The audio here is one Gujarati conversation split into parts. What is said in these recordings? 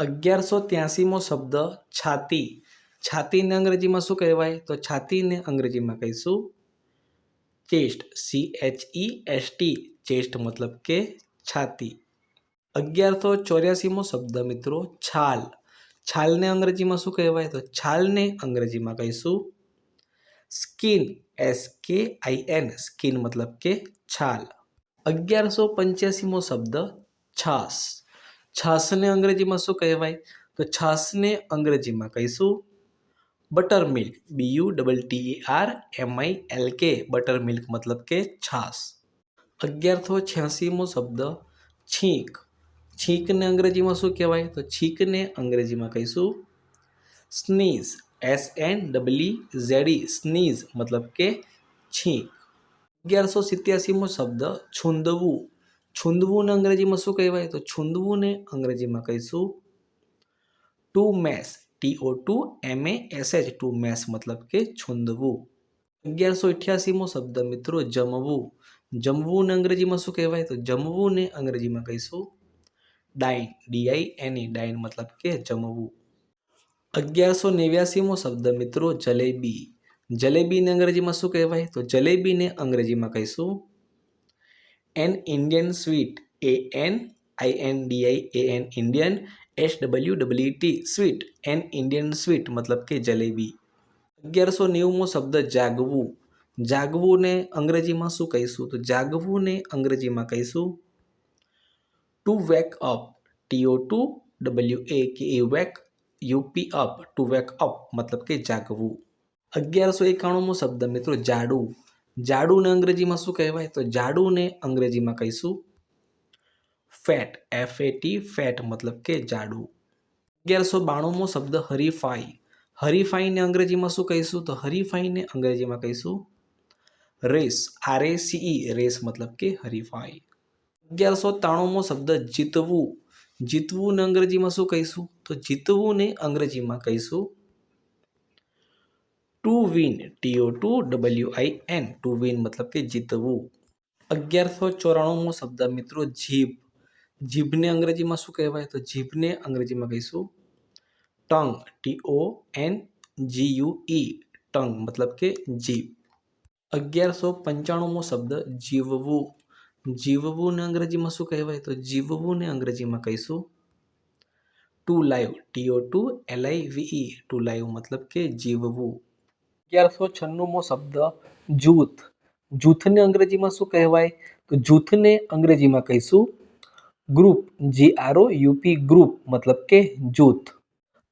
1183મો શબ્દ છાતી. છાતીને અંગ્રેજીમાં શું કહેવાય? તો છાતીને અંગ્રેજીમાં કહીશું ચેસ્ટ. CHEST. ચેસ્ટ મતલબ કે છાતી. 1184મો શબ્દ મિત્રો છાલ. છાલને અંગ્રેજીમાં શું કહેવાય? તો છાલને અંગ્રેજીમાં કહીશું સ્કિન. SKIN. સ્કિન મતલબ કે છાલ. 1185મો શબ્દ છાશ. છાશને અંગ્રેજીમાં શું કહેવાય? તો છાશને અંગ્રેજીમાં કહીશું butter milk. BUTTERMILK. Butter milk મતલબ કે છાશ. 1186મો શબ્દ છીંક. છીંકને અંગ્રેજીમાં શું કહેવાય? તો છીંકને અંગ્રેજીમાં કહીશું સ્નીઝ. SNEEZE. સ્નીઝ મતલબ કે છીંક. 1187મો શબ્દ છૂંદવું. છૂંદવુંને અંગ્રેજીમાં શું કહેવાય? તો છૂંદવુંને અંગ્રેજીમાં કહીશું to mash. TOTOMASH. To mash મતલબ કે છૂંદવું. 1188મો શબ્દ મિત્રો જમવું. જમવુંને અંગ્રેજીમાં શું કહેવાય? તો જમવુંને અંગ્રેજીમાં કહીશું ડાઇન. DINE. ડાઇન મતલબ કે જમવું. 1189મો શબ્દ મિત્રો જલેબી. જલેબીને અંગ્રેજીમાં શું કહેવાય? તો જલેબીને અંગ્રેજીમાં કહીશું N Indian sweet. ANINDIAN. Indian. SWEET. Sweet. N Indian sweet મતલબ કે જલેબી. 1190મો શબ્દ જાગવું. જાગવુંને અંગ્રેજીમાં શું કહીશું? તો જાગવુંને અંગ્રેજીમાં કહીશું to wake up. TOTOWAKE. Wake. UP up. To wake up મતલબ કે જાગવું. 1191મો શબ્દ મિત્રો જાડું. જાડુને અંગ્રેજીમાં શું કહેવાય? તો જાડુને અંગ્રેજીમાં કહીશું ફેટ. FAT. ફેટ મતલબ કે જાડું. 1192મો શબ્દ હરીફાઈ. હરીફાઈને અંગ્રેજીમાં શું કહીશું? તો હરીફાઈને અંગ્રેજીમાં કહીશું રેસ. RACE. રેસ મતલબ કે હરીફાઈ. 1193મો શબ્દ જીતવું. જીતવુંને અંગ્રેજીમાં શું કહીશું? તો જીતવુંને અંગ્રેજીમાં કહીશું to win. TOTOWIN. To win મતલબ કે જીતવું. 1194મો શબ્દ મિત્રો જીભ. જીભને અંગ્રેજીમાં શું કહેવાય? તો જીભને અંગ્રેજીમાં કહીશું ટંગ. TONGUE. ટંગ મતલબ કે જીભ. 1195મો શબ્દ જીવવું. જીવવુંને અંગ્રેજીમાં શું કહેવાય? તો જીવવુંને અંગ્રેજીમાં કહીશું to live. TOTOLIVE. To live મતલબ કે જીવવું. 1196મો શબ્દ જૂથ. જૂથને અંગ્રેજીમાં શું કહેવાય? તો જૂથને અંગ્રેજીમાં કહીશું ગ્રુપ. GROUP. ગ્રુપ મતલબ કે જૂથ.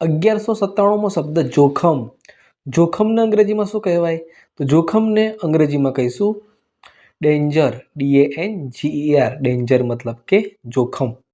1197મો શબ્દ જોખમ. જોખમને અંગ્રેજીમાં શું કહેવાય? તો જોખમને અંગ્રેજીમાં કહીશું ડેન્જર. DANGER. ડેન્જર મતલબ કે જોખમ.